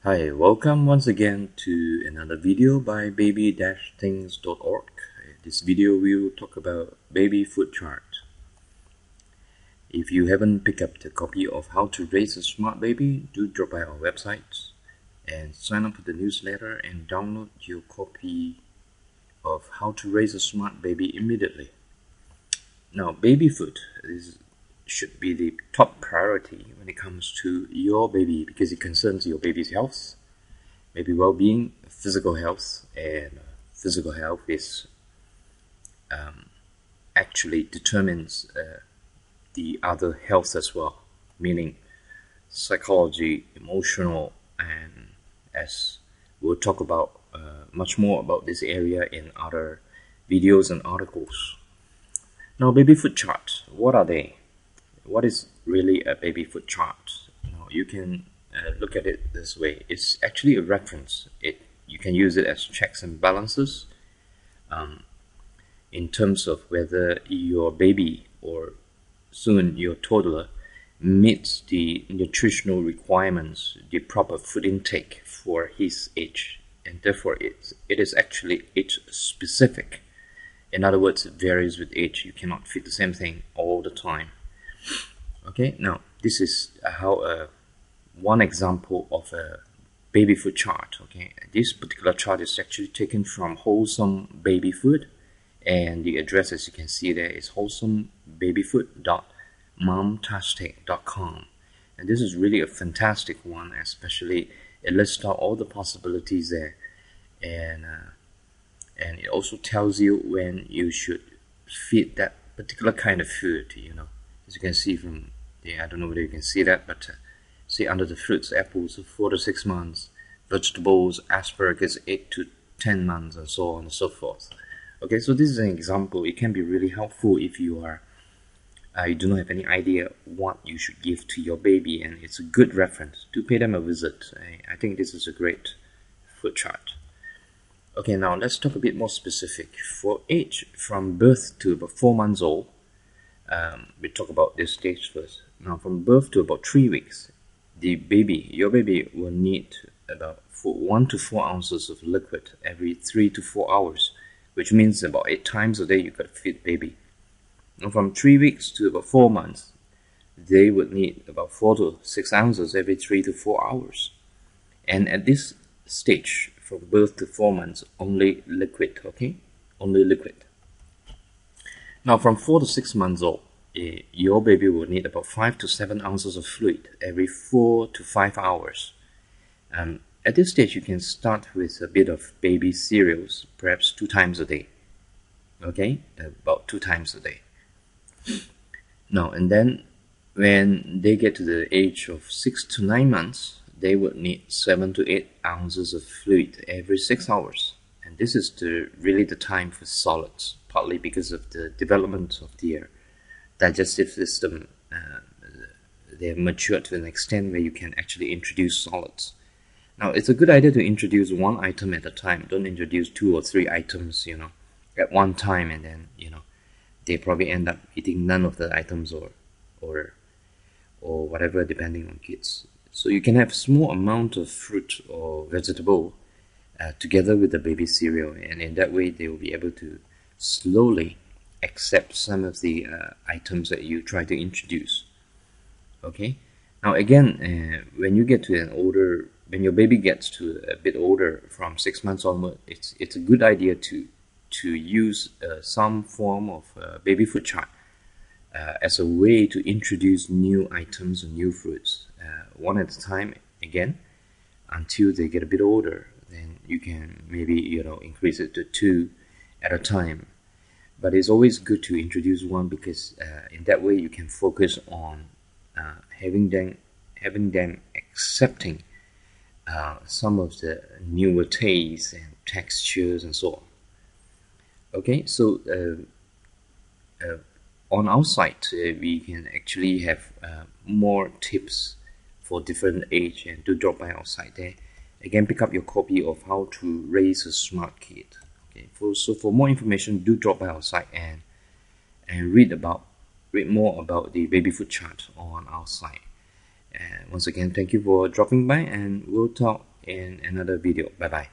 Hi, welcome once again to another video by baby-things.org. This video will talk about baby food chart. If you haven't picked up the copy of How to Raise a Smart Baby, do drop by our website and sign up for the newsletter and download your copy of How to Raise a Smart Baby immediately. Now, baby food should be the top priority when it comes to your baby because it concerns your baby's health, maybe well-being, physical health, and physical health is actually determines the other health as well, meaning psychology, emotional, and as we'll talk about much more about this area in other videos and articles. Now, baby food charts, what are they? What is really a baby food chart? You can look at it this way. It's actually a reference. You can use it as checks and balances in terms of whether your baby or soon your toddler meets the nutritional requirements, the proper food intake for his age, and therefore it is actually age specific. In other words, it varies with age. You cannot feed the same thing all the time. Okay, now this is how one example of a baby food chart. Okay, this particular chart is actually taken from Wholesome Baby Food, and the address, as you can see there, is wholesomebabyfood.momtastic.com. and this is really a fantastic one, especially it lists out all the possibilities there, and it also tells you when you should feed that particular kind of food. As you can see from there, I don't know whether you can see that, but see under the fruits, apples 4 to 6 months, vegetables, asparagus 8 to 10 months, and so on and so forth. Okay, so this is an example. It can be really helpful if you do not have any idea what you should give to your baby, and it's a good reference to pay them a visit. I think this is a great food chart. Okay, now let's talk a bit more specific. For age from birth to about 4 months old, we talk about this stage first. Now, from birth to about 3 weeks, your baby will need about 1 to 4 ounces of liquid every 3 to 4 hours, which means about 8 times a day you got to feed baby. Now, from 3 weeks to about 4 months, they would need about 4 to 6 ounces every 3 to 4 hours. And at this stage, from birth to 4 months, only liquid, okay? Only liquid. Now, from 4 to 6 months old, your baby will need about 5 to 7 ounces of fluid every 4 to 5 hours. At this stage, you can start with a bit of baby cereals, perhaps 2 times a day. Okay, about 2 times a day. Now, and then when they get to the age of 6 to 9 months, they would need 7 to 8 ounces of fluid every 6 hours. And this is really the time for solids, partly because of the development of their digestive system. They have matured to an extent where you can actually introduce solids. Now, it's a good idea to introduce one item at a time. Don't introduce 2 or 3 items, at one time, and then, they probably end up eating none of the items or whatever, depending on kids. So you can have small amount of fruit or vegetable together with the baby cereal, and in that way they will be able to slowly accept some of the items that you try to introduce. Okay. Now again, when your baby gets to a bit older, from 6 months onward, it's a good idea to use some form of baby food chart as a way to introduce new items and new fruits, one at a time, again, until they get a bit older. Then you can maybe increase it to 2 at a time. But it's always good to introduce one, because in that way you can focus on having them accepting some of the newer tastes and textures and so on. Okay, so on our site we can actually have more tips for different age, and do drop by our site there. Again, pick up your copy of How to Raise a Smart Kid. Okay, so for more information, do drop by our site and read more about the baby food chart on our site. And once again, thank you for dropping by, and we'll talk in another video. Bye bye.